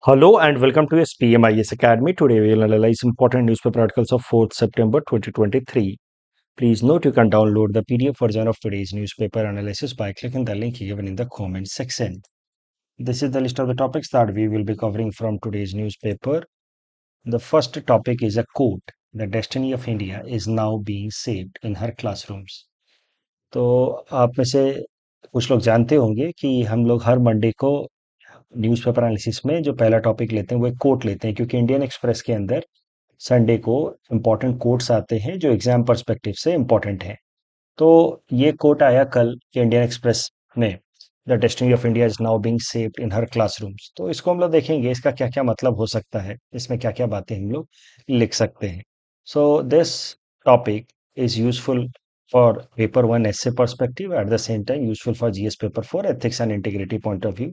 Hello and welcome to SPMIS Academy. Today we will analyze important newspaper articles of 4th September 2023. Please note you can download the PDF version of today's newspaper analysis by clicking the link given in the comment section. This is the list of the topics that we will be covering from today's newspaper. The first topic is a quote. The destiny of India is now being saved in her classrooms. तो आप में से कुछ लोग जानते होंगे कि हम लोग हर मंडे को न्यूज़पेपर एनालिसिस में जो पहला टॉपिक लेते हैं वो एक कोट लेते हैं क्योंकि इंडियन एक्सप्रेस के अंदर संडे को इम्पोर्टेंट कोट्स आते हैं जो एग्जाम पर्सपेक्टिव से इम्पोर्टेंट हैं। तो ये कोट आया कल के इंडियन एक्सप्रेस में, the destiny of India is now being saved in her classrooms. तो इसको हम लोग देखेंगे इसका क्या क्या मतलब हो सकता है, इसमें क्या क्या बातें हम लोग लिख सकते हैं। So this topic is useful for paper one essay perspective, eight the same time useful for GS paper for ethics and integrity point of view,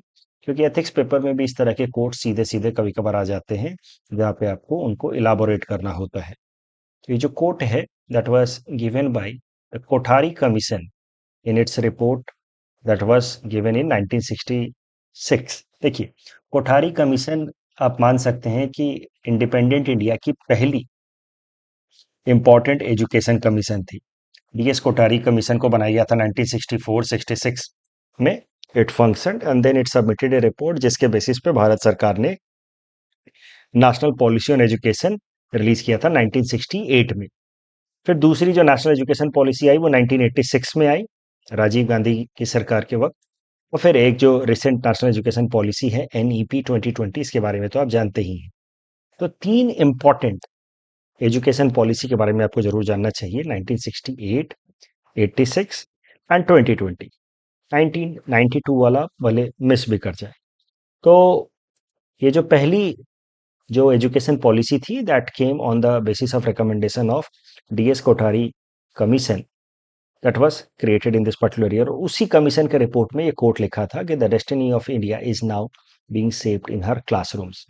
क्योंकि एथिक्स पेपर में भी इस तरह के कोट सीधे सीधे कभी कभार आ जाते हैं जहाँ पे आपको उनको इलाबोरेट करना होता है। तो ये जो कोट है that was given by the Kothari commission in its report that was given in 1966। देखिए, कोठारी कमीशन आप मान सकते हैं कि इंडिपेंडेंट इंडिया की पहली इंपॉर्टेंट एजुकेशन कमीशन थी। डीएस कोठारी कमीशन को बनाया गया था 1964-66 में। It function and then it submitted a report जिसके बेसिस पे भारत सरकार ने national policy on education release किया था 1968 में। फिर दूसरी जो नेशनल एजुकेशन पॉलिसी आई वो 1986 में आई, राजीव गांधी की सरकार के वक्त। और फिर एक जो रिसेंट नेशनल एजुकेशन पॉलिसी है एनईपी 2020, इसके बारे में तो आप जानते ही हैं। तो तीन इंपॉर्टेंट एजुकेशन पॉलिसी के बारे में आपको जरूर जानना चाहिए, 1968, 86 एंड 2020। 1992 वाला भले मिस भी कर जाए। तो ये जो पहली जो एजुकेशन पॉलिसी थी that came on the basis of recommendation of DS Kothari commission that was created in this particular year. उसी कमीशन के रिपोर्ट में ये कोट लिखा था कि the destiny of India is now being saved in her classrooms.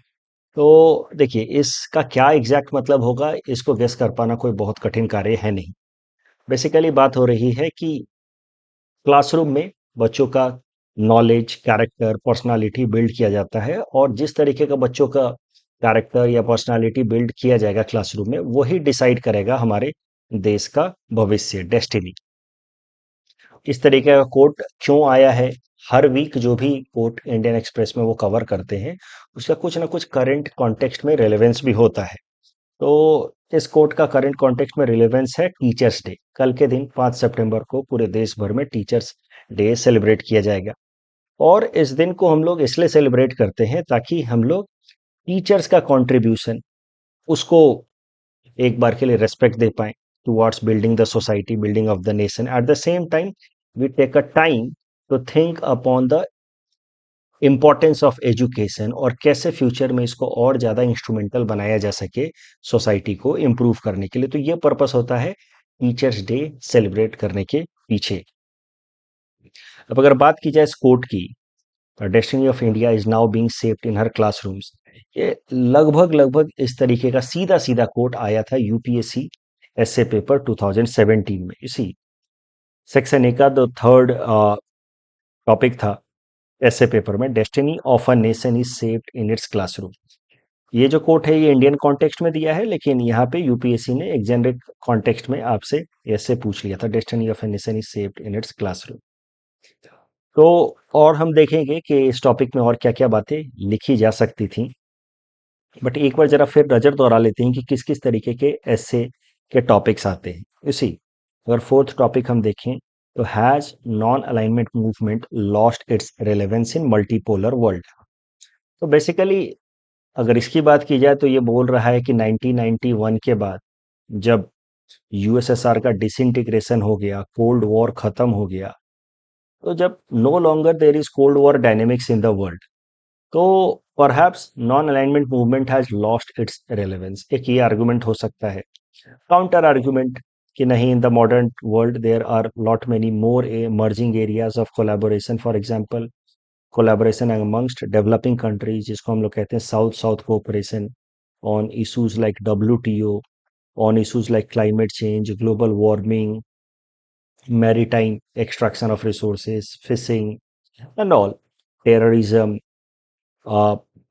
तो देखिए, इसका क्या एग्जैक्ट मतलब होगा इसको गेस कर पाना कोई बहुत कठिन कार्य है नहीं। बेसिकली बात हो रही है कि क्लासरूम में बच्चों का नॉलेज, कैरेक्टर, पर्सनालिटी बिल्ड किया जाता है, और जिस तरीके का बच्चों का कैरेक्टर या पर्सनालिटी बिल्ड किया जाएगा क्लासरूम में, वही डिसाइड करेगा हमारे देश का भविष्य, डेस्टिनी। इस तरीके का कोट क्यों आया है? हर वीक जो भी कोट इंडियन एक्सप्रेस में वो कवर करते हैं उसका कुछ ना कुछ करंट कॉन्टेक्स्ट में रिलेवेंस भी होता है। तो इस कोट का करंट कॉन्टेक्स्ट में रिलेवेंस है टीचर्स डे। कल के दिन 5 सितंबर को पूरे देश भर में टीचर्स डे सेलिब्रेट किया जाएगा, और इस दिन को हम लोग इसलिए सेलिब्रेट करते हैं ताकि हम लोग टीचर्स का कंट्रीब्यूशन उसको एक बार के लिए रेस्पेक्ट दे पाएं towards building the society, building of the nation. At the same time we take a time to think upon the importance of education, और कैसे फ्यूचर में इसको और ज़्यादा इंस्ट्रूमेंटल बनाया जा सके सोसाइटी को इम्प्रूव करने के लिए। तो ये पर्पस होता है टीचर्स डे सेलिब्रेट करने के पीछे। अब अगर बात की जाए इस कोट की, destiny of India is now being saved in her classrooms, ये लगभग लगभग इस तरीके का सीधा सीधा कोट आया था यूपीएससी एसए पेपर 2017 में। इसी सेक्शन ए का जो थर्ड टॉपिक था एसए पेपर में, destiny of a nation is saved in its classroom. ये जो कोट है ये इंडियन कॉन्टेक्स्ट में दिया है, लेकिन यहाँ पे यूपीएससी ने एक जेनरिक कॉन्टेक्स्ट में आपसे ऐसे पूछ लिया था, destiny of a nation is saved in its classroom. तो और हम देखेंगे कि इस टॉपिक में और क्या क्या बातें लिखी जा सकती थी, बट एक बार जरा फिर नजर दोहरा लेते हैं कि किस किस तरीके के ऐसे के टॉपिक्स आते हैं। इसी अगर फोर्थ टॉपिक हम देखें तो has non alignment movement lost its relevance in multipolar world. तो बेसिकली अगर इसकी बात की जाए तो ये बोल रहा है कि 1991 के बाद जब यूएसएसआर का डिसइंटीग्रेशन हो गया, कोल्ड वॉर खत्म हो गया, तो जब no longer there is cold war dynamics in the world, तो perhaps non alignment movement has lost its relevance. एक ये आर्गुमेंट हो सकता है। काउंटर आर्गुमेंट कि नहीं, in the modern world there are lot many more emerging areas of collaboration, for example collaboration amongst developing countries, जिसको हम लोग कहते हैं south south cooperation on issues like WTO, on issues like climate change, global warming, maritime extraction of resources, fishing and all, terrorism,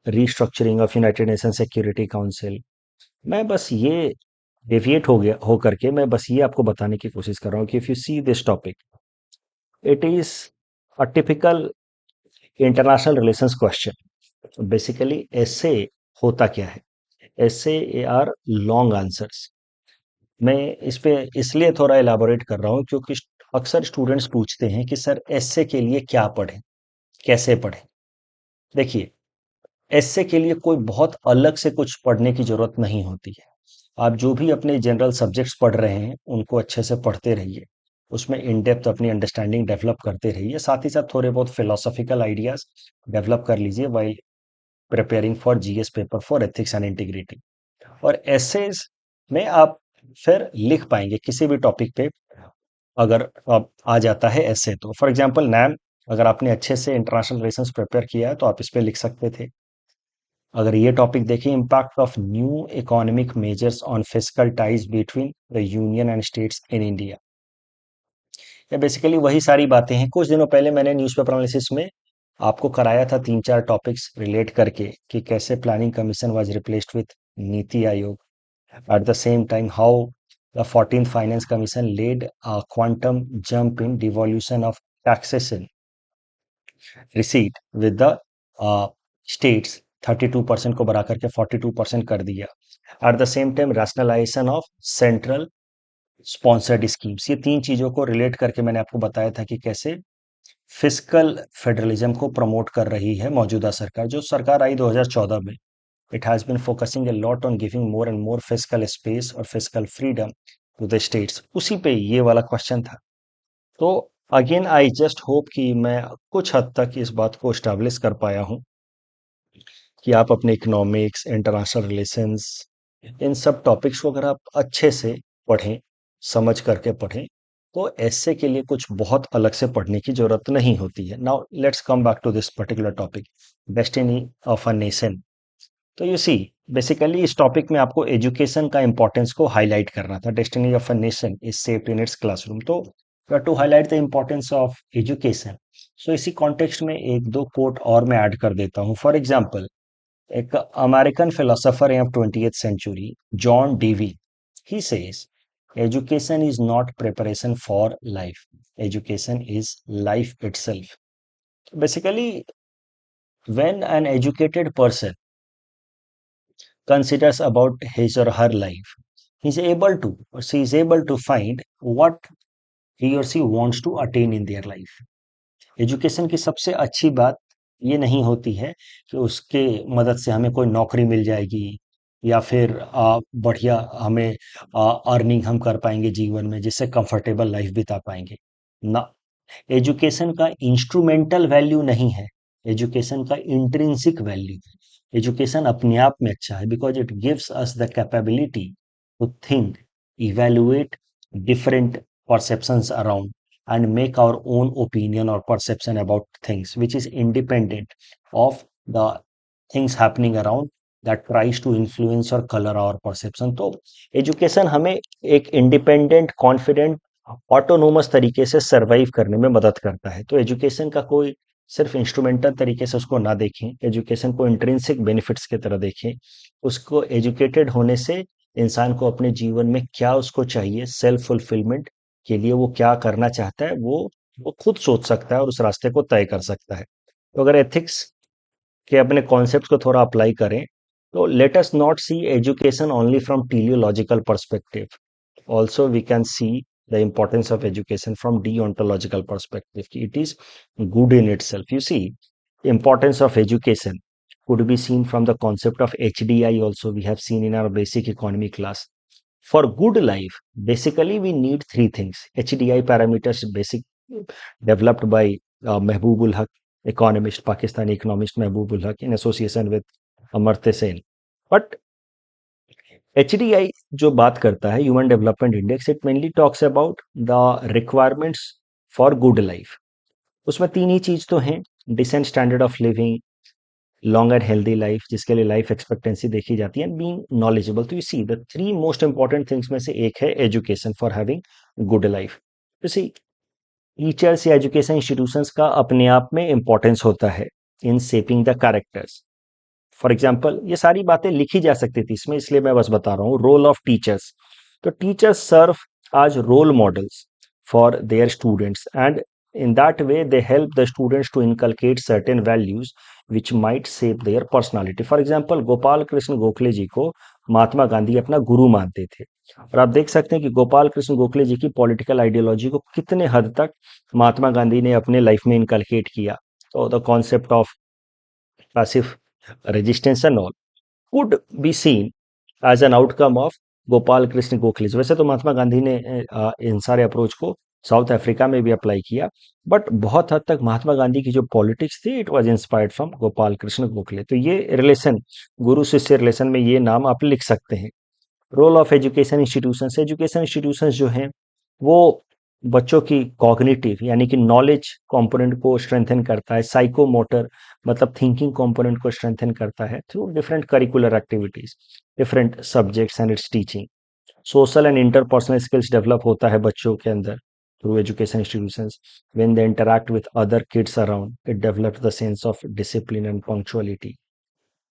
restructuring of United Nation Security Council. मैं बस ये deviate हो गया हो करके मैं बस ये आपको बताने की कोशिश कर रहा हूँ कि if you see this topic, it is a typical international relations question. Basically ऐसे होता क्या है, ऐसे आर लॉन्ग आंसर्स। मैं इस पे इसलिए थोड़ा इलाबोरेट कर रहा हूँ क्योंकि अक्सर स्टूडेंट्स पूछते हैं कि सर ऐसे के लिए क्या पढ़ें, कैसे पढ़ें। देखिए, ऐसे के लिए कोई बहुत अलग से कुछ पढ़ने की जरूरत नहीं होती है। आप जो भी अपने जनरल सब्जेक्ट्स पढ़ रहे हैं उनको अच्छे से पढ़ते रहिए, उसमें इन डेप्थ अपनी अंडरस्टैंडिंग डेवलप करते रहिए, साथ ही साथ थोड़े बहुत फिलोसॉफिकल आइडियाज डेवलप कर लीजिए while preparing for GS paper for ethics and integrity. और एसेज में आप फिर लिख पाएंगे किसी भी टॉपिक पे। अगर आप आ जाता है ऐसे, तो फॉर एग्जांपल नैम, अगर आपने अच्छे से इंटरनेशनल रिलेशंस प्रिपेयर किया है तो आप इस पे लिख सकते थे। अगर ये टॉपिक देखें, impact of new economic measures on fiscal ties between the union and states in India, ये बेसिकली वही सारी बातें हैं। कुछ दिनों पहले मैंने न्यूज़पेपर एनालिसिस में आपको कराया था 3-4 टॉपिक्स रिलेट करके कि कैसे planning commission was replaced with NITI Aayog. At the same time how the 14th finance commission led a quantum jump in devolution of taxation receipt with the states, 32% को बढ़ा करके 42% कर दिया। At the same time rationalisation of central sponsored schemes, ये तीन चीजों को relate करके मैंने आपको बताया था कि कैसे फिस्कल फेडरलिज्म को प्रमोट कर रही है मौजूदा सरकार। जो सरकार आई 2014 में, it has been focusing a lot on giving more and more fiscal space और fiscal freedom to the states। उसी पे ये वाला क्वेश्चन था। तो अगेन आई जस्ट होप कि मैं कुछ हद तक इस बात को स्टैब्लिश कर पाया हूँ कि आप अपने इकोनॉमिक्स, इंटरनेशनल रिलेशंस, इन सब टॉपिक्स को अगर आप अच्छे से पढ़ें, समझ करके पढ़ें, तो ऐसे के लिए कुछ बहुत अलग से पढ़ने की जरूरत नहीं होती है। Now let's come back to this particular topic, destiny of a nation. तो यू सी, बेसिकली इस टॉपिक में आपको एजुकेशन का इंपॉर्टेंस को हाईलाइट करना था। Destiny of a nation is shaped in its classroom. तो to highlight the importance of education, so इसी कॉन्टेक्स्ट में एक दो कोट और मैं ऐड कर देता हूँ। फॉर एग्जाम्पल, एक अमेरिकन फिलोसोफर है of 20th century, John Dewey, he says education is not preparation for life, education is life itself. Basically when an educated person considers about his or her life, he is able to or she is able to find what he or she wants to attain in their life। Education की सबसे अच्छी बात ये नहीं होती है कि उसके मदद से हमें कोई नौकरी मिल जाएगी या फिर बढ़िया हमें अर्निंग हम कर पाएंगे जीवन में, जिससे कंफर्टेबल लाइफ बिता पाएंगे ना। एजुकेशन का इंस्ट्रूमेंटल वैल्यू नहीं है, एजुकेशन का इंट्रिंसिक वैल्यू है। एजुकेशन अपने आप में अच्छा है because it gives us the capability to think, evaluate different perceptions around and make our own opinion or perception about things which is independent of the things happening around that tries to influence or color our perception। तो education हमें एक independent, confident, autonomous तरीके से survive करने में मदद करता है। तो एजुकेशन का कोई सिर्फ इंस्ट्रूमेंटल तरीके से उसको ना देखें, एजुकेशन को इंट्रिंसिक बेनिफिट्स की तरह देखें। उसको एजुकेटेड होने से इंसान को अपने जीवन में क्या उसको चाहिए, सेल्फ फुलफिलमेंट के लिए वो क्या करना चाहता है, वो खुद सोच सकता है और उस रास्ते को तय कर सकता है। तो अगर एथिक्स के अपने कॉन्सेप्ट को थोड़ा अप्लाई करें, तो let us not see education only from teleological perspective, also we can see the importance of education from deontological perspective, it is good in itself। You see, importance of education could be seen from the concept of HDI also, we have seen in our basic economy class। For good life, basically we need three things, HDI parameters basic developed by Mehboob ul Haq, economist, Pakistani economist Mehboob ul Haq in association with Amartya Sen। but HDI जो बात करता है, human development index, it mainly talks about the requirements for good life. उसमें तीन ही चीज तो हैं, decent standard of living, long and healthy life जिसके लिए लाइफ एक्सपेक्टेंसी देखी जाती है, एंड बीइंग नॉलेजेबल। तो you see the three most important things में से एक है education for having good life. You see, teachers या एजुकेशन इंस्टीट्यूशंस का अपने आप में इंपॉर्टेंस होता है in shaping the characters. For example ये सारी बातें लिखी जा सकती थी इसमें, इसलिए मैं बस बता रहा हूँ। रोल ऑफ टीचर्स, तो teachers serve as role models for their students, and in that way they help the students to inculcate certain values which might shape their personality. For example, Gopal Krishna Gokhale ji को महात्मा गांधी अपना गुरु मानते थे, और आप देख सकते हैं कि गोपाल कृष्ण गोखले जी की पॉलिटिकल आइडियोलॉजी को कितने हद तक महात्मा गांधी ने अपने लाइफ में इनकलकेट किया। तो the concept of passive resistance and all could be seen as an outcome of Gopal Krishna Gokhale. वैसे तो महात्मा गांधी ने इन सारे अप्रोच को साउथ अफ्रीका में भी अप्लाई किया, बट बहुत हद तक महात्मा गांधी की जो पॉलिटिक्स थी it was inspired from Gopal Krishna Gokhale. तो ये रिलेशन, गुरु शिष्य रिलेशन में ये नाम आप लिख सकते हैं। Role of education institutions, education institutions जो हैं वो बच्चों की कॉग्निटिव यानी कि नॉलेज कंपोनेंट को स्ट्रेंथन करता है, साइको मोटर मतलब थिंकिंग कंपोनेंट को स्ट्रेंथन करता है through different curricular activities, different subjects and its teaching. Social and interpersonal skills develop होता है बच्चों के अंदर through education institutions. When they interact with other kids around it develops the sense of discipline and punctuality.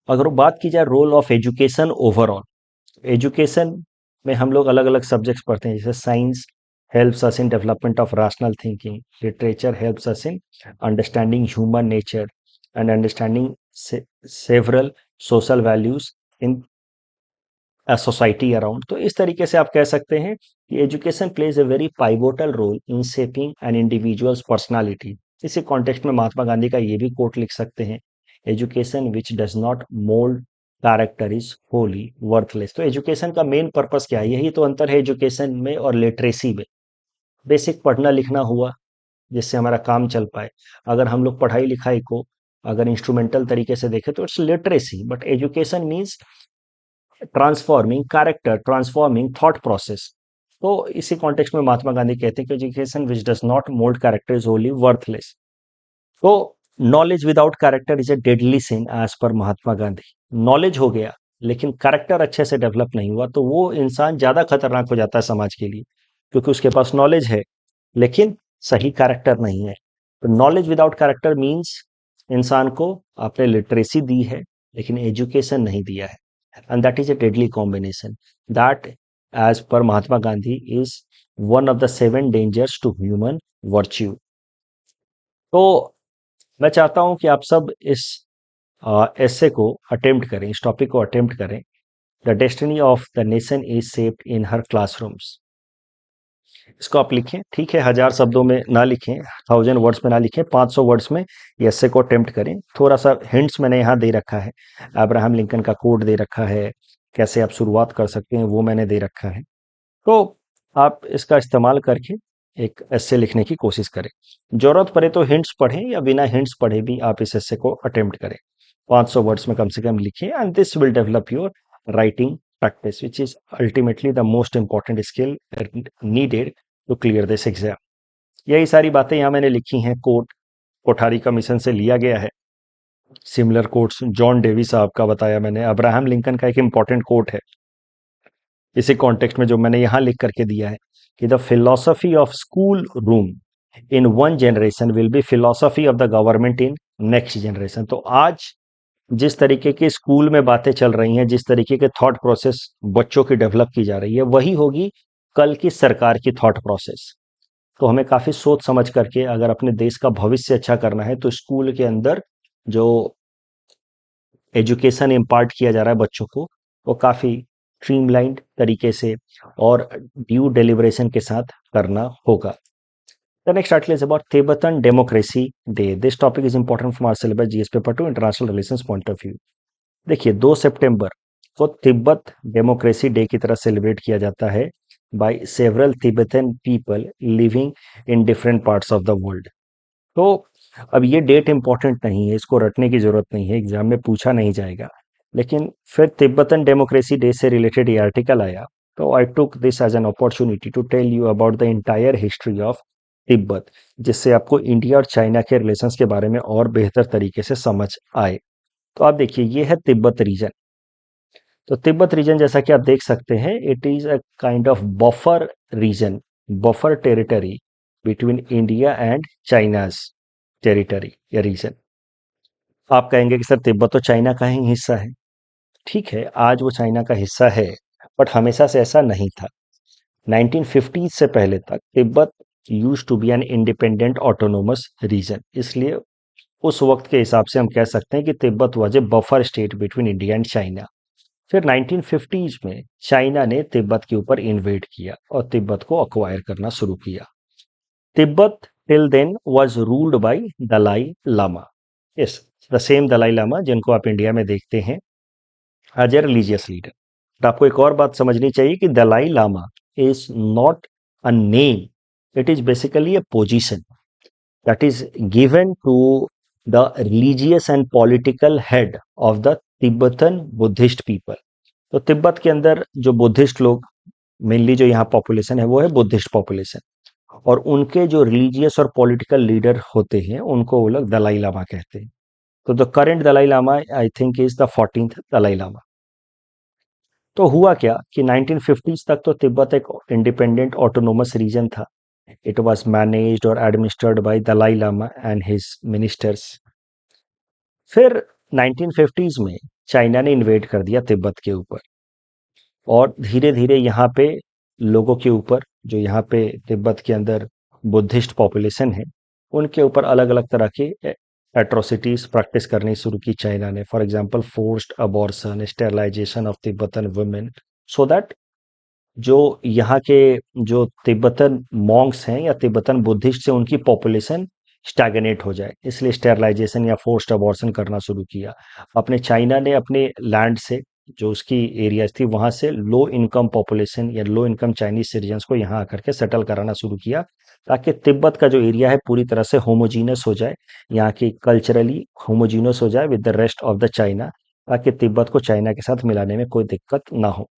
अगर बात की जाए role of education overall, education में हम लोग अलग अलग सब्जेक्ट्स पढ़ते हैं, जैसे science helps us in development of rational thinking, literature helps us in understanding human nature and understanding several social values in society around. तो इस तरीके से आप कह सकते हैं कि education plays a very pivotal role in shaping an individual's personality. इसी कॉन्टेक्स्ट में महात्मा गांधी का ये भी कोट लिख सकते हैं, education which does not mould character is Holi worthless. तो एजुकेशन का मेन पर्पस क्या है, यही तो अंतर है एजुकेशन में और लिटरेसी में। बेसिक पढ़ना लिखना हुआ जिससे हमारा काम चल पाए। अगर हम लोग पढ़ाई लिखाई को अगर इंस्ट्रूमेंटल तरीके से देखें तो it's literacy, but education means transforming character, transforming thought process. तो इसी कॉन्टेक्स्ट में महात्मा गांधी कहते हैं कि education which does not mould character is only worthless. तो knowledge without character is a deadly sin as per Mahatma Gandhi. Knowledge हो गया लेकिन कैरेक्टर अच्छे से डेवलप नहीं हुआ तो वो इंसान ज्यादा खतरनाक हो जाता है समाज के लिए, क्योंकि उसके पास नॉलेज है लेकिन सही कैरेक्टर नहीं है। तो नॉलेज विदाउट कैरेक्टर मीन्स इंसान को आपने लिटरेसी दी है लेकिन एजुकेशन नहीं दिया है, and that is a deadly combination that, as per Mahatma Gandhi, is one of the 7 dangers to human virtue। तो मैं चाहता हूं कि आप सब इस एस्से को अटेम्प्ट करें, इस टॉपिक को अटेम्प्ट करें। The destiny of the nation is सेप्ड in her classrooms. इसको आप लिखें, ठीक है, 1000 शब्दों में ना लिखें, 1000 वर्ड्स में ना लिखें, 500 वर्ड्स में ये एस्से को अटेम्प्ट करें। थोड़ा सा हिंट्स मैंने यहाँ दे रखा है, अब्राहम लिंकन का कोट दे रखा है, कैसे आप शुरुआत कर सकते हैं वो मैंने दे रखा है। तो आप इसका इस्तेमाल करके एक एस्से लिखने की कोशिश करें। जरूरत पड़े तो हिंट्स पढ़ें या बिना हिंट्स पढ़े भी आप इस एस्से को अटेम्प्ट करें। 500 वर्ड्स में कम से कम लिखिए, and this will develop your writing practice which is ultimately the most important skill needed to clear this exam. यही सारी बातें यहाँ मैंने लिखी हैं, कोट कोठारी कमीशन से लिया गया है। सिमिलर कोट्स जॉन डेवी साहब का बताया मैंने, अब्राहम लिंकन का एक इंपॉर्टेंट कोट है इसी कॉन्टेक्स्ट में जो मैंने यहाँ लिख करके दिया है कि the philosophy of school room in one generation will be philosophy of the government in next generation. तो आज जिस तरीके के स्कूल में बातें चल रही हैं, जिस तरीके के थॉट प्रोसेस बच्चों की डेवलप की जा रही है, वही होगी कल की सरकार की थॉट प्रोसेस। तो हमें काफी सोच समझ करके अगर अपने देश का भविष्य अच्छा करना है तो स्कूल के अंदर जो एजुकेशन इम्पार्ट किया जा रहा है बच्चों को वो काफी स्ट्रीमलाइंड तरीके से और ड्यू डेलिब्रेशन के साथ करना होगा। The next article is about Tibetan Democracy Day. This topic is important from our syllabus GS paper 2 international relations point of view। देखिए 2 सितंबर को तिब्बत डेमोक्रेसी डे की तरह सेलिब्रेट किया जाता है by several Tibetan people living in different parts of the world. तो अब ये डेट इंपॉर्टेंट नहीं है, इसको रटने की जरूरत नहीं है, एग्जाम में पूछा नहीं जाएगा, लेकिन फिर तिब्बतन डेमोक्रेसी डे से रिलेटेड ये आर्टिकल आया तो I took this as an opportunity to tell you about the entire history of Tibet, जिससे आपको इंडिया और चाइना के रिलेशंस के बारे में और बेहतर तरीके से समझ आए। तो आप देखिए ये है तिब्बत रीजन। तो तिब्बत रीजन जैसा कि आप देख सकते हैं it is a kind of buffer region, buffer territory between India and China's territory या रीजन। आप कहेंगे कि सर तिब्बत तो चाइना का ही हिस्सा है। ठीक है, आज वो चाइना का हिस्सा है, बट हमेशा से ऐसा नहीं था। 1950 से पहले तक Tibet used to be an independent autonomous region, इसलिए उस वक्त के हिसाब से हम कह सकते हैं कि Tibet was a buffer state between India and China. फिर 1950s में चाइना ने तिब्बत के ऊपर इन्वेड किया और तिब्बत को अक्वायर करना शुरू किया। Tibet till then was ruled by Dalai Lama. Yes, the same Dalai Lama जिनको आप इंडिया में देखते हैं एज ए रिलीजियस लीडर। तो आपको एक और बात समझनी चाहिए कि Dalai Lama is not a name, it is basically a position that is given to the religious and political head of the Tibetan Buddhist people। तो तिब्बत के अंदर जो बुद्धिस्ट लोग, मेनली जो यहाँ पॉपुलेशन है वो है बुद्धिस्ट पॉपुलेशन, और उनके जो रिलीजियस और पॉलिटिकल लीडर होते हैं उनको वो लोग दलाई लामा कहते हैं। तो the current Dalai Lama I think is the 14th Dalai Lama. तो हुआ क्या कि 1950s तक तो तिब्बत एक इंडिपेंडेंट ऑटोनोमस रीजन था। इट वाज मैनेज्ड और administered by Dalai Lama and his ministers. फिर 1950s में चाइना ने इन्वेड कर दिया तिब्बत के ऊपर, और धीरे धीरे यहाँ पे लोगों के ऊपर, जो यहाँ पे तिब्बत के अंदर बुद्धिस्ट पॉपुलेशन है, उनके ऊपर अलग अलग तरह की एट्रोसिटीज प्रैक्टिस करनी शुरू की चाइना ने। For example forced abortion, sterilisation of Tibetan women, so that जो यहाँ के जो तिब्बतन मॉन्क्स हैं या तिब्बतन बुद्धिस्ट से उनकी पॉपुलेशन स्टैगनेट हो जाए, इसलिए स्टेरलाइजेशन या फोर्स्ड अबॉर्शन करना शुरू किया। अपने चाइना ने अपने लैंड से, जो उसकी एरियाज थी, वहां से लो इनकम पॉपुलेशन या लो इनकम चाइनीज सिटीजन्स को यहाँ आकर के सेटल कराना शुरू किया, ताकि तिब्बत का जो एरिया है पूरी तरह से होमोजीनस हो जाए, यहाँ की कल्चरली होमोजीनस हो जाए with the rest of the China, ताकि तिब्बत को चाइना के साथ मिलाने में कोई दिक्कत ना हो।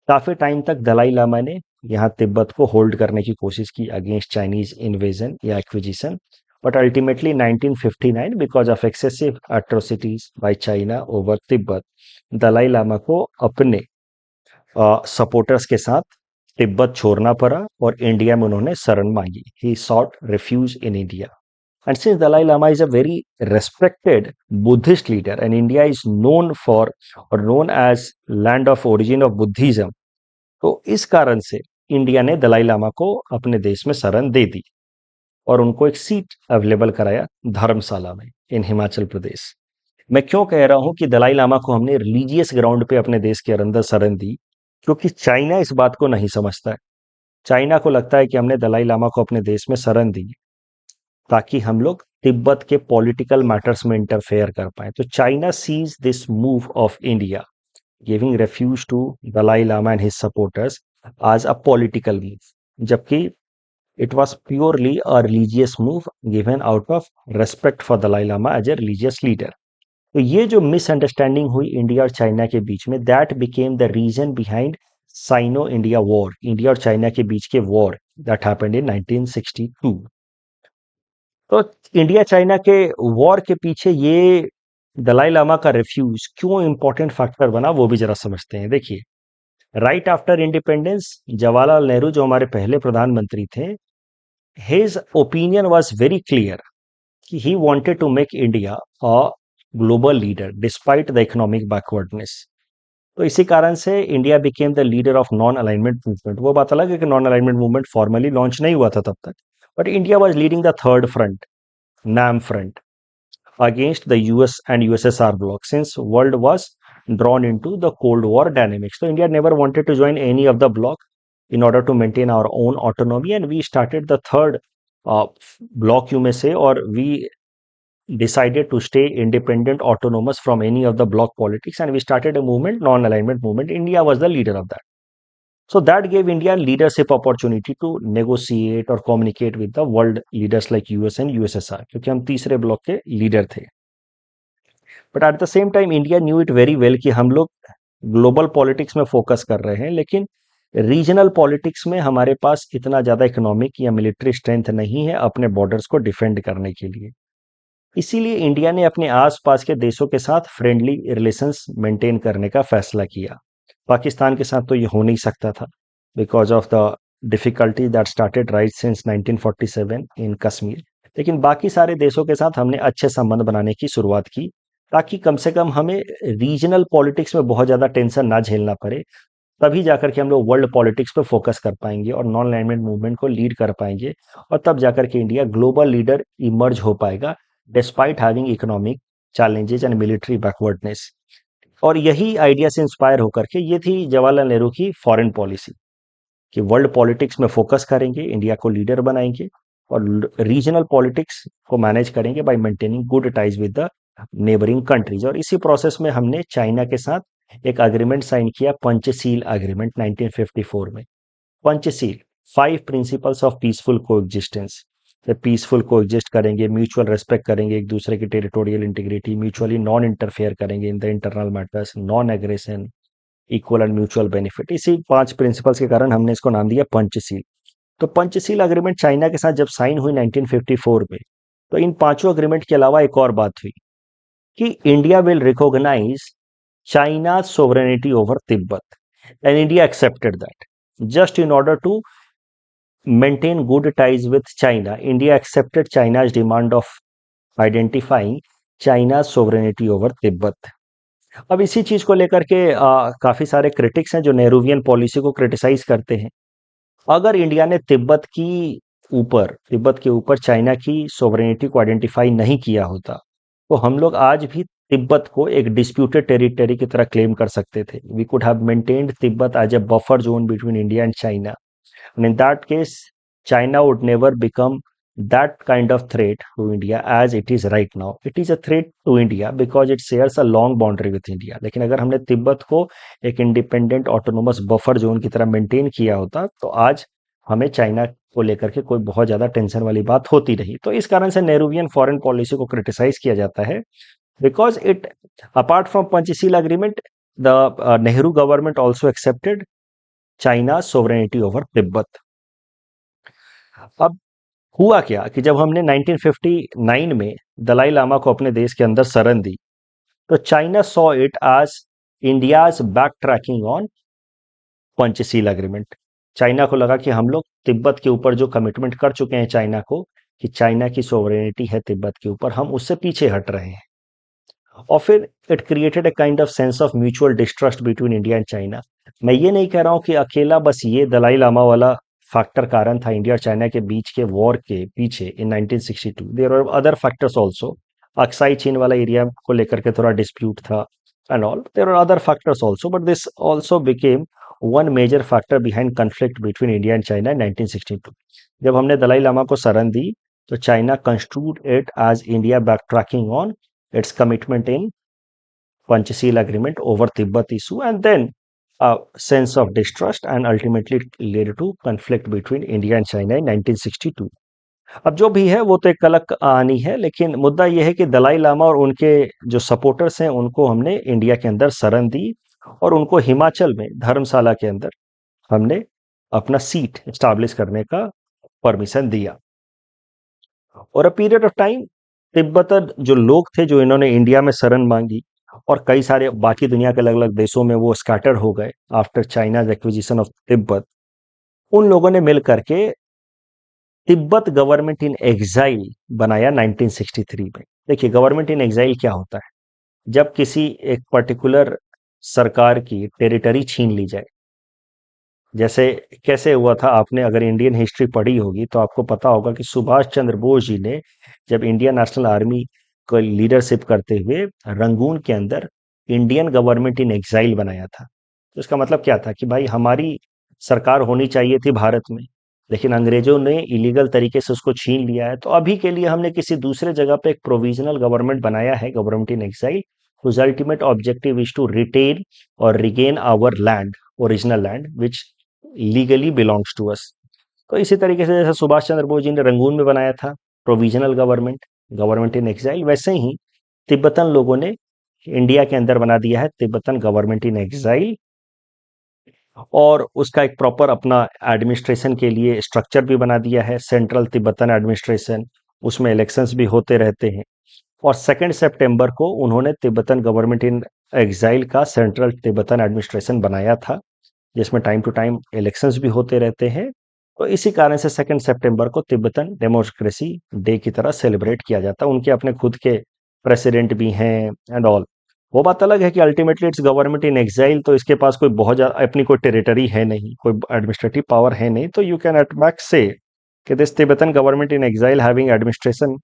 काफी टाइम तक दलाई लामा ने यहाँ तिब्बत को होल्ड करने की कोशिश की अगेंस्ट चाइनीज इन्वेजन या acquisition, but ultimately 1959 because of excessive atrocities by China over Tibet, Dalai Lama को अपने सपोर्टर्स के साथ तिब्बत छोड़ना पड़ा और इंडिया में उन्होंने शरण मांगी। He sought refuge in India, and since Dalai Lama is a very respected Buddhist leader and India is known for or known as land of origin of Buddhism, तो इस कारण से इंडिया ने दलाई लामा को अपने देश में शरण दे दी और उनको एक सीट अवेलेबल कराया धर्मशाला में इन हिमाचल प्रदेश। मैं क्यों कह रहा हूं कि दलाई लामा को हमने रिलीजियस ग्राउंड पे अपने देश के अंदर शरण दी, क्योंकि चाइना इस बात को नहीं समझता है। चाइना को लगता है कि हमने दलाई लामा को अपने देश में शरण दी ताकि हम लोग तिब्बत के पॉलिटिकल मैटर्स में इंटरफेयर कर पाए। तो China sees this move of India giving refuge to Dalai Lama and his supporters as a political move, जबकि it was purely a religious move given out of respect for Dalai Lama as a religious leader। तो ये जो misunderstanding हुई India और China के बीच में, that became the reason behind Sino India war, India और चाइना के बीच के वॉर दैट हैपेंड इन 1962। तो इंडिया चाइना के वॉर के पीछे ये दलाई लामा का रिफ्यूज क्यों इंपॉर्टेंट फैक्टर बना, वो भी जरा समझते हैं। देखिए, right after independence Jawaharlal Nehru जो हमारे पहले प्रधानमंत्री थे, his opinion was very clear कि he wanted to make India a global leader despite the economic backwardness. तो इसी कारण से India became the leader of non alignment movement. वो बात अलग है कि non alignment movement formally launch नहीं हुआ था तब तक, but India was leading the third front, NAM front, against the US and USSR bloc since world was drawn into the Cold War dynamics. So India never wanted to join any of the bloc in order to maintain our own autonomy, and we started the third uh, bloc, you may say, or we decided to stay independent, autonomous from any of the bloc politics, and we started a movement, non-alignment movement. India was the leader of that. So that gave India leadership opportunity to negotiate or communicate with the world leaders like US and USSR, क्योंकि हम तीसरे block के leader थे। But at the same time India knew it very well कि हम लोग global politics में focus कर रहे हैं, लेकिन रीजनल पॉलिटिक्स में हमारे पास इतना ज्यादा इकोनॉमिक या मिलिट्री स्ट्रेंथ नहीं है अपने बॉर्डर्स को डिफेंड करने के लिए। इसीलिए इंडिया ने अपने आसपास के देशों के साथ फ्रेंडली रिलेशंस मेंटेन करने का फैसला किया। पाकिस्तान के साथ तो ये हो नहीं सकता था because of the difficulty that started right since 1947 इन कश्मीर, लेकिन बाकी सारे देशों के साथ हमने अच्छे संबंध बनाने की शुरुआत की ताकि कम से कम हमें रीजनल पॉलिटिक्स में बहुत ज़्यादा टेंशन ना झेलना पड़े। तभी जाकर के हम लोग वर्ल्ड पॉलिटिक्स पे फोकस कर पाएंगे और नॉन अलाइनमेंट मूवमेंट को लीड कर पाएंगे, और तब जाकर के इंडिया ग्लोबल लीडर इमर्ज हो पाएगा despite having economic challenges and military backwardness. और यही आइडिया से इंस्पायर होकर के ये थी जवाहरलाल नेहरू की फॉरेन पॉलिसी कि वर्ल्ड पॉलिटिक्स में फोकस करेंगे, इंडिया को लीडर बनाएंगे और रीजनल पॉलिटिक्स को मैनेज करेंगे bye maintaining good ties with the neighbouring countries. और इसी प्रोसेस में हमने चाइना के साथ एक अग्रीमेंट साइन किया, पंचशील अग्रीमेंट 1954 में। Panchsheel, 5 principles of peaceful coexistence. Peaceful coexist करेंगे, म्यूचुअल रेस्पेक्ट करेंगे एक दूसरे की territorial integrity, mutually non interfere करेंगे in the internal matters, non aggression, equal and mutual benefit. इसी 5 प्रिंसिपल्स के कारण हमने इसको नाम दिया पंचशील। तो पंचशील अग्रीमेंट चाइना के साथ जब साइन हुई 1954 में, तो इन पांचों अग्रीमेंट के अलावा एक और बात हुई कि India will recognise China sovereignty over Tibet, and India accepted that. Just in order to maintain good ties with China, India accepted China's demand of identifying China's sovereignty over Tibet। अब इसी चीज को लेकर के काफी सारे क्रिटिक्स हैं जो नेहरूवियन पॉलिसी को क्रिटिसाइज करते हैं। अगर इंडिया ने तिब्बत के ऊपर चाइना की सोवरेनिटी को आइडेंटिफाई नहीं किया होता, तो हम लोग आज भी तिब्बत को एक डिस्प्यूटेड टेरिटरी की तरह क्लेम कर सकते थे। We could have maintained Tibet as a buffer zone between India and China, and in that case China would never become that kind of threat to India as it is right now. It is a threat to India because it shares a long boundary with India। लेकिन अगर हमने तिब्बत को एक independent autonomous buffer zone की तरह maintain किया होता, तो आज हमें चाइना को लेकर के कोई बहुत ज्यादा टेंशन वाली बात होती नहीं। तो इस कारण से नेहरूवियन फॉरेन पॉलिसी को क्रिटिसाइज किया जाता है, because it, apart from Panchsheel agreement, the Nehru government also accepted China sovereignty over Tibet. अब हुआ क्या कि जब हमने 1959 में दलाई लामा को अपने देश के अंदर शरण दी, तो China saw it as India's back tracking on Panchsheel agreement. China को लगा कि हम लोग तिब्बत के ऊपर जो कमिटमेंट कर चुके हैं चाइना को, कि चाइना की सोवरेनिटी है तिब्बत के ऊपर, हम उससे पीछे हट रहे हैं। और फिर it created a kind of sense of mutual distrust between India and China. मैं ये नहीं कह रहा हूं कि अकेला बस ये दलाई लामा वाला फैक्टर कारण था इंडिया और चाइना के बीच के वॉर के पीछे in 1962। There are other factors also. Aksai Chin वाला एरिया को लेकर के थोड़ा डिस्प्यूट था and all, there are other factors also, but this also became one major factor behind conflict between India and China in 1962। जब हमने दलाई लामा को शरण दी, तो China construed it as India back tracking on its commitment in Panchasheel agreement over Tibet issue, and then a sense of distrust, and ultimately it led to conflict between India and China in 1962। अब जो भी है वो तो एक अलग कहानी है, लेकिन मुद्दा यह है कि दलाई लामा और उनके जो सपोर्टर्स हैं उनको हमने इंडिया के अंदर शरण दी, और उनको हिमाचल में धर्मशाला के अंदर हमने अपना सीट स्टैब्लिश करने का परमिशन दिया। और a period of time Tibetan जो लोग थे जो इन्होंने इंडिया में शरण मांगी, और कई सारे बाकी दुनिया के अलग अलग देशों में वो स्कैटर हो गए after China's acquisition of Tibet, उन लोगों ने मिल करके तिब्बत गवर्नमेंट इन एग्जाइल बनाया 1963 में। देखिए, गवर्नमेंट इन एग्जाइल क्या होता है? जब किसी एक पर्टिकुलर सरकार की टेरिटरी छीन ली जाए। जैसे कैसे हुआ था, आपने अगर इंडियन हिस्ट्री पढ़ी होगी तो आपको पता होगा कि सुभाष चंद्र बोस जी ने जब इंडियन नेशनल आर्मी को लीडरशिप करते हुए रंगून के अंदर इंडियन गवर्नमेंट इन एग्जाइल बनाया था। तो इसका मतलब क्या था कि भाई हमारी सरकार होनी चाहिए थी भारत में, लेकिन अंग्रेजों ने इलीगल तरीके से उसको छीन लिया है। तो अभी के लिए हमने किसी दूसरे जगह पे एक प्रोविजनल गवर्नमेंट बनाया है, government in exile, whose ultimate objective is to retain or regain our land, original land which legally belongs to us. तो इसी तरीके से जैसे सुभाष चंद्र बोस जी ने रंगून में बनाया था provisional government, government in exile, वैसे ही तिब्बतन लोगों ने इंडिया के अंदर बना दिया है तिब्बतन गवर्नमेंट इन एग्जाइल, और उसका एक प्रॉपर अपना एडमिनिस्ट्रेशन के लिए स्ट्रक्चर भी बना दिया है, सेंट्रल तिब्बतन एडमिनिस्ट्रेशन। उसमें इलेक्शंस भी होते रहते हैं। और 2 सितंबर को उन्होंने तिब्बतन गवर्नमेंट इन एग्जाइल का सेंट्रल तिब्बतन एडमिनिस्ट्रेशन बनाया था, जिसमें टाइम टू टाइम इलेक्शंस भी होते रहते हैं। तो इसी कारण से 2 सितंबर को तिब्बतन डेमोक्रेसी डे की तरह सेलिब्रेट किया जाता है। उनके अपने खुद के प्रेसिडेंट भी हैं एंड ऑल। वो बात अलग है कि ultimately it's government in exile, तो इसके पास कोई बहुत ज्यादा अपनी कोई टेरिटरी है नहीं, कोई एडमिनिस्ट्रेटिव पावर है नहीं, तो यू कैन एट मैक्स से कि this Tibetan government in exile having administration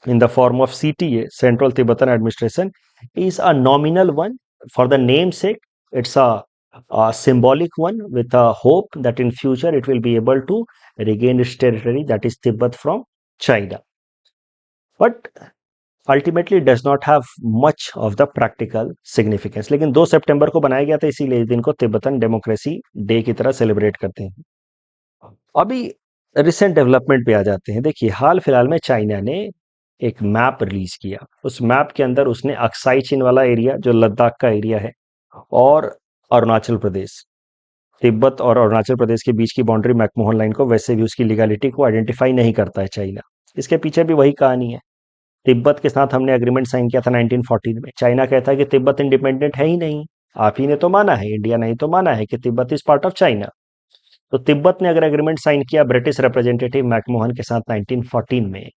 in the form of CTA, Central Tibetan Administration, is a nominal one. For the namesake, it's a symbolic one with a hope that in future it will be able to regain its territory, that is Tibet, from China. But ultimately does not have much of the practical significance. लेकिन 2 सितंबर को बनाया गया था, इसीलिए इस दिन को Tibetan democracy day की तरह सेलिब्रेट करते हैं। अभी रिसेंट डेवलपमेंट पे आ जाते हैं। देखिए, हाल फिलहाल में चाइना ने एक मैप रिलीज किया। उस मैप के अंदर उसने अक्साई चीन वाला एरिया, जो लद्दाख का एरिया है, और अरुणाचल प्रदेश, तिब्बत और अरुणाचल प्रदेश के बीच की बाउंड्री मैकमोहन लाइन को, वैसे भी उसकी लीगलिटी को आइडेंटिफाई नहीं करता है चाइना। इसके पीछे भी वही कहानी है। तिब्बत के साथ हमने एग्रीमेंट साइन किया था 1914 में। चाइना कहता है कि तिब्बत इंडिपेंडेंट है ही नहीं, आप ही ने तो माना है, इंडिया ने ही तो माना है कि Tibet is part of China. तो तिब्बत ने अगर एग्रीमेंट साइन किया ब्रिटिश रिप्रेजेंटेटिव मैकमोहन के साथ 1914 में,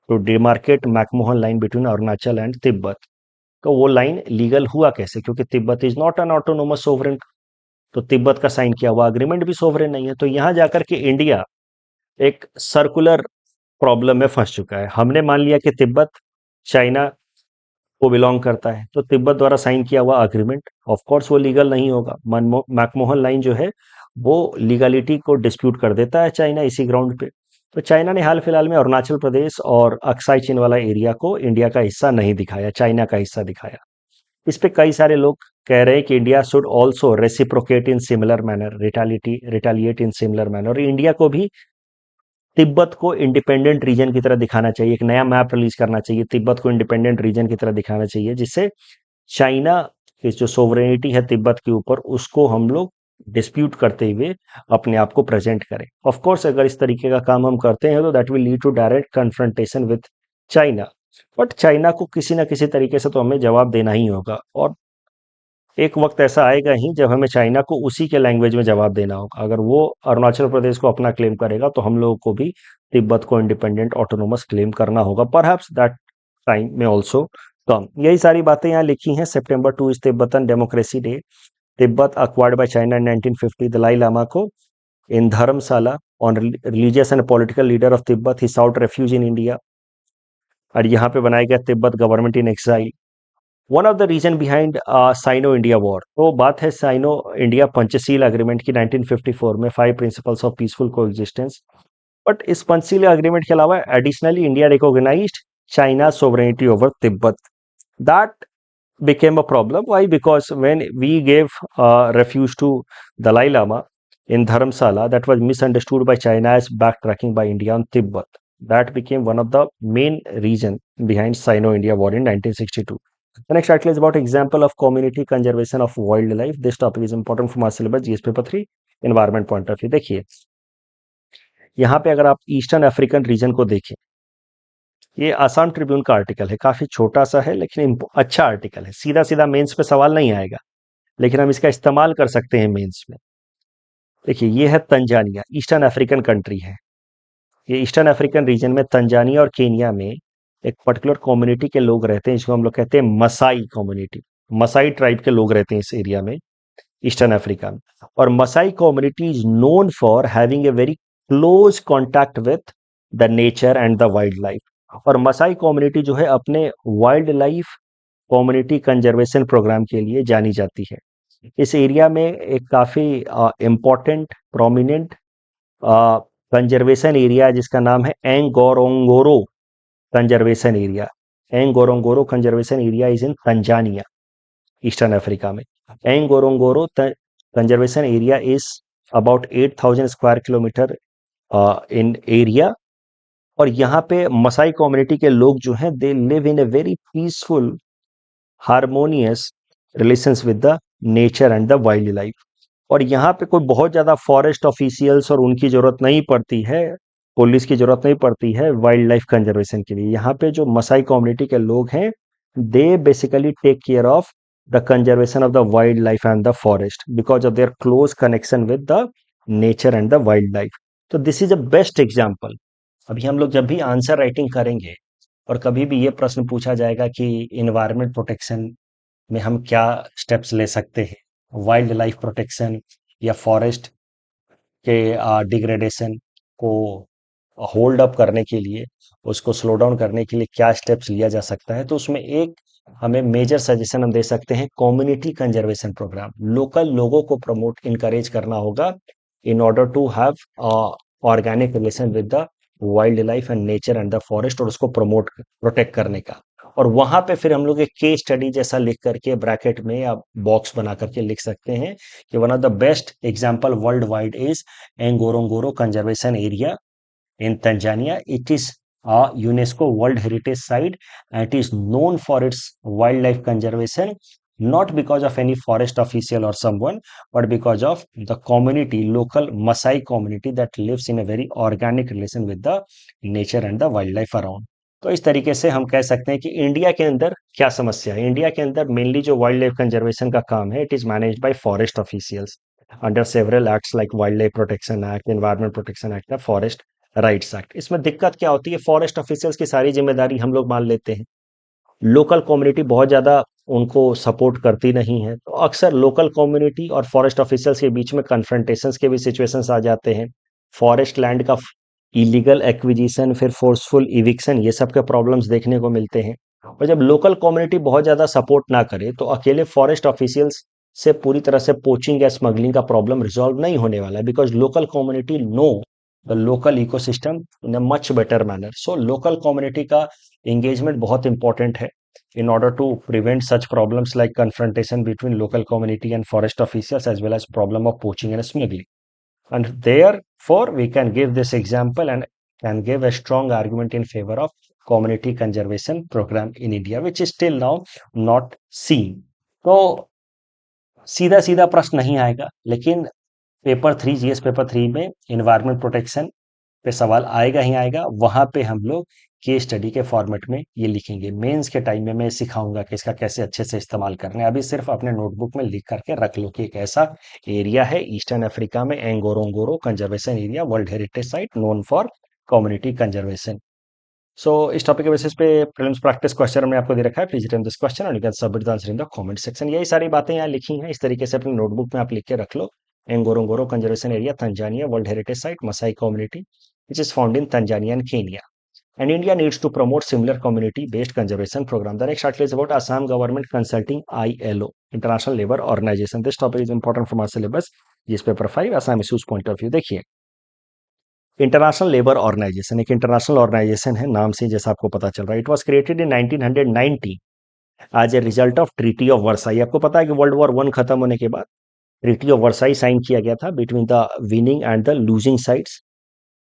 to demarcate McMahon line between Arunachal and Tibet, तो वो लाइन लीगल हुआ कैसे? क्योंकि Tibet is not an autonomous sovereign. तो तिब्बत का साइन किया हुआ एग्रीमेंट भी सोवरेन नहीं है। तो यहां जाकर के इंडिया एक सर्कुलर प्रॉब्लम में फंस चुका है। हमने मान लिया कि तिब्बत चाइना को बिलोंग करता है, तो तिब्बत द्वारा साइन किया हुआ अग्रीमेंट ऑफ कोर्स वो लीगल नहीं होगा। मैकमोहन लाइन जो है वो लीगलिटी को डिस्प्यूट कर देता है चाइना इसी ग्राउंड पे। तो चाइना ने हाल फिलहाल में अरुणाचल प्रदेश और अक्साई चीन वाला एरिया को इंडिया का हिस्सा नहीं दिखाया, चाइना का हिस्सा दिखाया। इस पे कई सारे लोग कह रहे हैं कि India should also reciprocate in similar manner, retaliate in similar manner, और इंडिया को भी तिब्बत को इंडिपेंडेंट रीजन की तरह दिखाना चाहिए। एक नया मैप रिलीज करना चाहिए, तिब्बत को इंडिपेंडेंट रीजन की तरह दिखाना चाहिए, जिससे चाइना की जो सोवरेनिटी है तिब्बत के ऊपर, उसको हम लोग डिस्प्यूट करते हुए अपने आप को प्रेजेंट करें। ऑफ कोर्स अगर इस तरीके का काम हम करते हैं तो that will lead to direct confrontation with China. But China को किसी ना किसी तरीके से तो हमें जवाब देना ही होगा, और एक वक्त ऐसा आएगा ही जब हमें चाइना को उसी के लैंग्वेज में जवाब देना होगा। अगर वो अरुणाचल प्रदेश को अपना क्लेम करेगा तो हम लोगों को भी तिब्बत को इंडिपेंडेंट ऑटोनोमस क्लेम करना होगा। परहैप्स दैट टाइम में ऑल्सो कम। यही सारी बातें यहाँ लिखी हैं। सितंबर 2 is Tibetan democracy day. Tibet acquired by China in 1950। Dalai Lama को in Dharamshala on religious and political leader of Tibet, he sought refuge in India. और यहाँ पे बनाया गया Tibet government in exile. One of the reason behind Sino India war, तो बात है cyano India Panchsheel agreement की 1954 में, 5 principles of peaceful coexistence. But इस पंचशील अग्रीमेंट के अलावा additionally India recognised China sovereignty over Tibet. That became a problem. Why? Because when we gave refuge to Dalai Lama in Dharamsala, that was misunderstood by China as backtracking by India on Tibet. That became one of the main reason behind Sino-India War in 1962. The next article is about example of community conservation of wildlife. This topic is important from our syllabus GS paper 3 environment point of view. देखिए, यहाँ पे अगर आप eastern African region को देखें, ये Assam Tribune का article है, काफी छोटा सा है लेकिन अच्छा आर्टिकल है। सीधा सीधा मेंस पे सवाल नहीं आएगा, लेकिन हम इसका इस्तेमाल कर सकते हैं मेंस में। देखिए, ये है तंजानिया, ईस्टर्न अफ्रीकन कंट्री है। ये ईस्टर्न अफ्रीकन रीजन में तंजानिया और केनिया में एक पर्टिकुलर कम्युनिटी के लोग रहते हैं, जिसको हम लोग कहते हैं मसाई कम्युनिटी। मसाई ट्राइब के लोग रहते हैं इस एरिया में, ईस्टर्न अफ्रीका में। और Maasai community is known for having a very close contact with the nature and the wild life. और मसाई कम्युनिटी जो है अपने wild life community conservation programme के लिए जानी जाती है। इस एरिया में एक काफी इम्पोर्टेंट प्रोमिनेंट कंजर्वेशन एरिया जिसका नाम है Ngorongoro conservation area. Ngorongoro conservation area is in Tanzania, eastern Africa में। Ngorongoro conservation area is about 8,000 square kilometer in area. और यहाँ पे मसाई कम्युनिटी के लोग जो हैं, they live in a very peaceful harmonious relations with the nature and the wild life. और यहाँ पे कोई बहुत ज़्यादा फॉरेस्ट ऑफिशियल्स और उनकी ज़रूरत नहीं पड़ती है, पुलिस की ज़रूरत नहीं पड़ती है वाइल्ड लाइफ कंजर्वेशन के लिए। यहाँ पे जो मसाई कम्युनिटी के लोग हैं, they basically take care of the conservation of the wild life and the forest because of their close connection with the nature and the wild life. तो this is a best example. अभी हम लोग जब भी answer writing करेंगे और कभी भी ये प्रश्न पूछा जाएगा कि इन्वायरमेंट प्रोटेक्शन में हम क्या स्टेप्स ले सकते हैं, वाइल्ड लाइफ प्रोटेक्शन या फॉरेस्ट के डिग्रेडेशन को होल्ड अप करने के लिए, उसको स्लो डाउन करने के लिए क्या स्टेप्स लिया जा सकता है, तो उसमें एक हमें मेजर सजेशन हम दे सकते हैं, कम्युनिटी कंजर्वेशन प्रोग्राम। लोकल लोगों को प्रमोट इनकरेज करना होगा in order to have organic relation with the wild life and nature and the forest, और उसको प्रमोट प्रोटेक्ट करने का। और वहां पे फिर हम लोग एक केस स्टडी जैसा लिख करके ब्रैकेट में या बॉक्स बना करके लिख सकते हैं कि one of the best example world wide is Ngorongoro conservation area in Tanzania. It is a UNESCO World Heritage Site and it is known for its wildlife conservation, not because of any forest official or someone, but because of the community, local Maasai community that lives in a very organic relation with the nature and the wildlife around. तो इस तरीके से हम कह सकते हैं कि India के अंदर क्या समस्या है। इंडिया के अंदर मेनली जो वाइल्ड लाइफ कंजर्वेशन का काम है, it is managed by forest officials under several acts like wild life protection act, environment protection act, the forest rights act. इसमें दिक्कत क्या होती है, फॉरेस्ट ऑफिसर्स की सारी जिम्मेदारी हम लोग मान लेते हैं, लोकल कम्युनिटी बहुत ज्यादा उनको सपोर्ट करती नहीं है, तो अक्सर लोकल कम्युनिटी और फॉरेस्ट ऑफिसर्स के बीच में कन्फ्रंटेशंस के भी सिचुएशंस आ जाते हैं। फॉरेस्ट लैंड का इलीगल एक्विजिशन, फिर फोर्सफुल इविक्शन, ये सब के प्रॉब्लम्स देखने को मिलते हैं। और जब लोकल कम्युनिटी बहुत ज्यादा सपोर्ट ना करे तो अकेले फॉरेस्ट ऑफिशियल्स से पूरी तरह से पोचिंग या स्मगलिंग का प्रॉब्लम रिजॉल्व नहीं होने वाला है, because local community know the local ecosystem in a much better manner. So local community का एंगेजमेंट बहुत इंपॉर्टेंट है in order to prevent such problems like confrontation between local community and forest officials, as well as problem of poaching and smuggling. And therefore we can give this example and can give a strong argument in favor of community conservation program in India, which is still now not seen. तो सीधा सीधा प्रश्न नहीं आएगा, लेकिन paper 3, GS paper 3 में environment protection पे सवाल आएगा ही आएगा। वहां पे हम लोग केस स्टडी के फॉर्मेट में ये लिखेंगे। मेंस के टाइम में मैं सिखाऊंगा कि इसका कैसे अच्छे से इस्तेमाल करना है। अभी सिर्फ अपने नोटबुक में लिख करके रख लो कि एक ऐसा एरिया है ईस्टर्न अफ्रीका में, Ngorongoro conservation area, world heritage site known for community conservation. So इस टॉपिक के बेसिस पे प्रीलिम्स प्रैक्टिस क्वेश्चन हमने आपको दे रखा है। Please return this question and you can submit the answer in the comment section. यही सारी बातें यहाँ लिखी हैं, इस तरीके से अपनी नोटबुक में आप लिख के रख लो। Ngorongoro conservation area, Tanzania, world heritage site, Maasai community which is found in Tanzania and Kenya. And India needs to promote similar community-based conservation program. The next article is about Assam government consulting ILO, International Labour Organization. This topic is important from our syllabus. जिस paper 5 Assam issues point of view देखिए। International labour organisation एक international organisation है, नाम से जैसा आपको पता चल रहा है। It was created in 1990 as a result of treaty of Versailles. आपको पता है कि वर्ल्ड वॉर 1 खत्म होने के बाद ट्रीटी ऑफ वर्साई साइन किया गया था between the winning and the losing sides.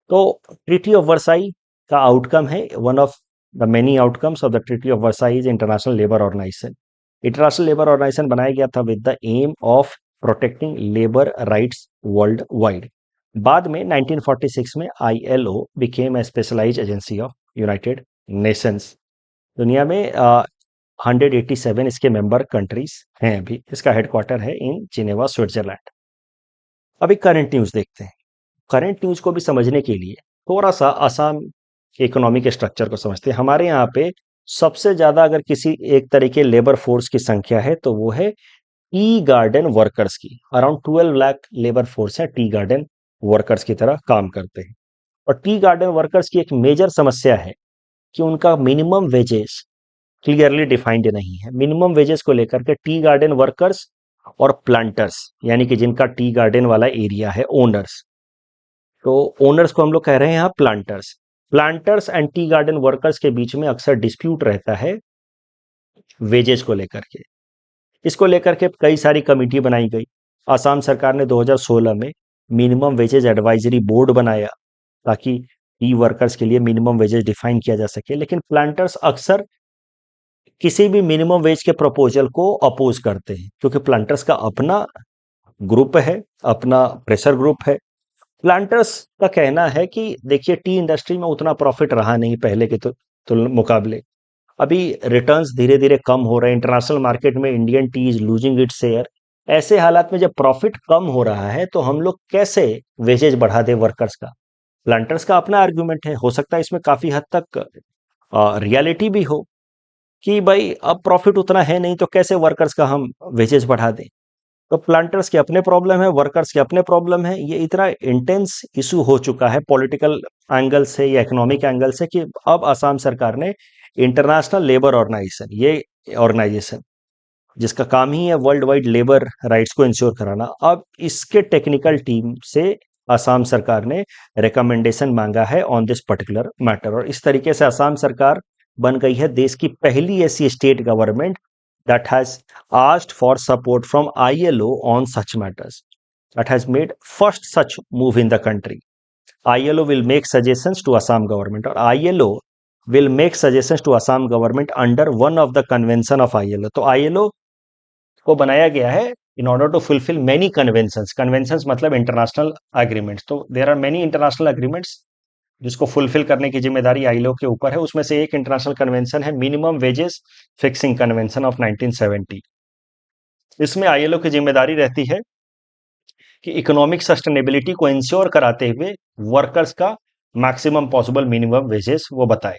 तो ट्रीटी ऑफ वर्साई का आउटकम है, one of the many outcomes of the treaty of Versailles is international labour organisation. International labour organisation बनाया गया था with the aim of protecting labour rights world wide. बाद में 1946 में ILO became a specialised agency of United Nations. दुनिया में 187 इसके member countries हैं। अभी इसका हेडक्वार्टर है इन जिनेवा, स्विट्जरलैंड। अभी करंट न्यूज देखते हैं। करंट न्यूज को भी समझने के लिए थोड़ा सा असम के इकोनॉमिक स्ट्रक्चर को समझते हैं। हमारे यहाँ पे सबसे ज्यादा अगर किसी एक तरीके लेबर फोर्स की संख्या है तो वो है टी गार्डन वर्कर्स की। अराउंड 12 लाख लेबर फोर्स है, टी गार्डन वर्कर्स की तरह काम करते हैं। और टी गार्डन वर्कर्स की एक मेजर समस्या है कि उनका मिनिमम वेजेस क्लियरली डिफाइंड नहीं है। मिनिमम वेजेस को लेकर के टी गार्डन वर्कर्स और प्लांटर्स, यानी कि जिनका टी गार्डन वाला एरिया है, ओनर्स, तो ओनर्स को हम लोग कह रहे हैं यहाँ planters. Planters and tea garden workers के बीच में अक्सर डिस्प्यूट रहता है वेजेस को लेकर के। इसको लेकर के कई सारी कमेटी बनाई गई। असम सरकार ने 2016 में मिनिमम वेजेस एडवाइजरी बोर्ड बनाया ताकि टी वर्कर्स के लिए मिनिमम वेजेस डिफाइन किया जा सके। लेकिन प्लांटर्स अक्सर किसी भी मिनिमम वेज के प्रपोजल को अपोज करते हैं, क्योंकि प्लांटर्स का अपना ग्रुप है, अपना प्रेशर ग्रुप है। प्लांटर्स का कहना है कि देखिए, टी इंडस्ट्री में उतना प्रॉफिट रहा नहीं पहले के मुकाबले। अभी रिटर्न्स धीरे धीरे कम हो रहे हैं। इंटरनेशनल मार्केट में Indian T is losing its share. ऐसे हालात में जब प्रॉफिट कम हो रहा है तो हम लोग कैसे वेजेज बढ़ा दे वर्कर्स का। प्लांटर्स का अपना आर्ग्यूमेंट है, हो सकता है इसमें काफी हद तक रियलिटी भी हो कि भाई अब प्रॉफिट उतना है नहीं तो कैसे वर्कर्स का हम वेजेस बढ़ा दें। तो प्लांटर्स के अपने प्रॉब्लम है, वर्कर्स के अपने प्रॉब्लम है। ये इतना इंटेंस इशू हो चुका है पॉलिटिकल एंगल से या इकोनॉमिक एंगल से कि अब असम सरकार ने इंटरनेशनल लेबर ऑर्गेनाइजेशन, ये ऑर्गेनाइजेशन जिसका काम ही है वर्ल्ड वाइड लेबर राइट्स को इंश्योर कराना, अब इसके टेक्निकल टीम से असम सरकार ने रिकमेंडेशन मांगा है ऑन दिस पर्टिकुलर मैटर। और इस तरीके से असम सरकार बन गई है देश की पहली ऐसी state government that has asked for support from ILO on such matters, that has made first such move in the country. ILO will make suggestions to Assam government, और ILO will make suggestions to Assam government under one of the convention of ILO। तो ILO को बनाया गया है in order to fulfil many conventions. Conventions मतलब international agreements. तो there are many international agreements जिसको fulfil करने की जिम्मेदारी आईएलओ के ऊपर है। उसमें से एक इंटरनेशनल कन्वेंशन है minimum wages fixing convention of 1970। इसमें आईएलओ की जिम्मेदारी रहती है कि इकोनॉमिक सस्टेनेबिलिटी को इंश्योर कराते हुए वर्कर्स का मैक्सिमम पॉसिबल मिनिमम वेजेस वो बताए।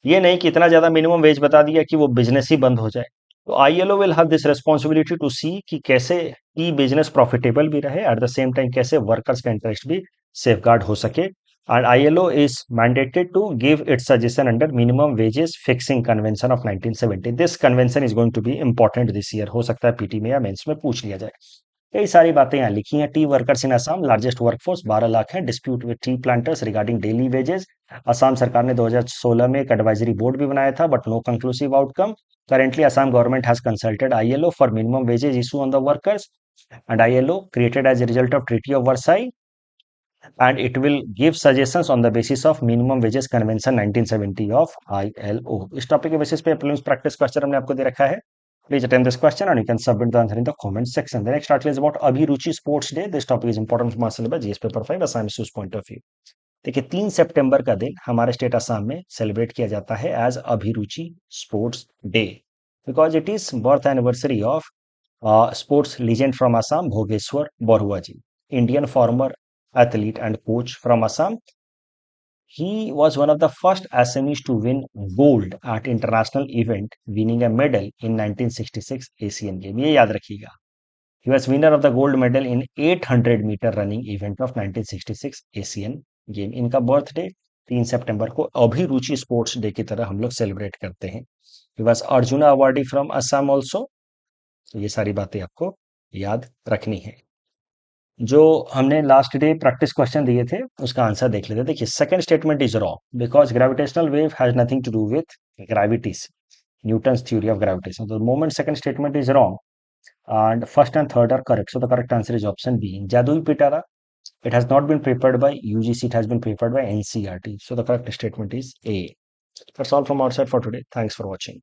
ये नहीं कि इतना ज्यादा मिनिमम वेज बता दिया कि वो बिजनेस ही बंद हो जाए। तो ILO will have this responsibility to see कि कैसे ई बिजनेस प्रॉफिटेबल भी रहे, एट द सेम टाइम कैसे वर्कर्स का इंटरेस्ट भी सेफगार्ड हो सके। And ILO is mandated to give its suggestion under minimum wages fixing convention of 1970। This convention is going to be important this year. हो सकता है पीटी में या मेंस में पूछ लिया जाए। कई सारी बातें यहाँ लिखी हैं। Tea workers in Assam largest workforce 12 lakh है। Dispute with tea planters regarding daily wages. Assam सरकार ने 2016 में एक एडवाइजरी बोर्ड भी बनाया था but no conclusive outcome. Currently, Assam government has consulted ILO for minimum wages issue on the workers, and ILO created as a result of Treaty of Versailles, and it will give suggestions on the basis of minimum wages convention 1970 of ILO। इस topic के basis पे prelims practice question हमने आपको दे रखा है। Please attempt this question and you can submit the answer in the comment section. The next article is about Abhiruchi Sports Day. This topic is important from our syllabus GS paper 5 Assam issues point of view। देखिए 3 सितंबर का दिन हमारे state Assam में celebrate किया जाता है as अभिरुचि sports day, because it is birth anniversary of sports legend from Assam Bhogeswar Baruah ji, Indian former athlete and coach from Assam। He was one of the first Assamese to win gold at international event, winning a medal in 1966 Asian Game। ये याद रखिएगा। He was winner of the gold medal in 800 meter running event of 1966 Asian game. इनका birthday 3 सितंबर को अभिरुचि sports day की तरह हम लोग सेलिब्रेट करते हैं। He was arjuna awardee from Assam also. तो ये सारी बातें आपको याद रखनी है। जो हमने लास्ट डे प्रैक्टिस क्वेश्चन दिए थे उसका आंसर देख लेते हैं। देखिए second statement is wrong because gravitational wave has nothing to do with gravities, Newton's theory of gravitation. तो moment second statement is wrong and first and third are correct. So the correct answer is option B. Jadui Pitara, it has not been prepared by UGC, it has been prepared by NCRT. So the correct statement is A. That's all from our side for today. Thanks for watching.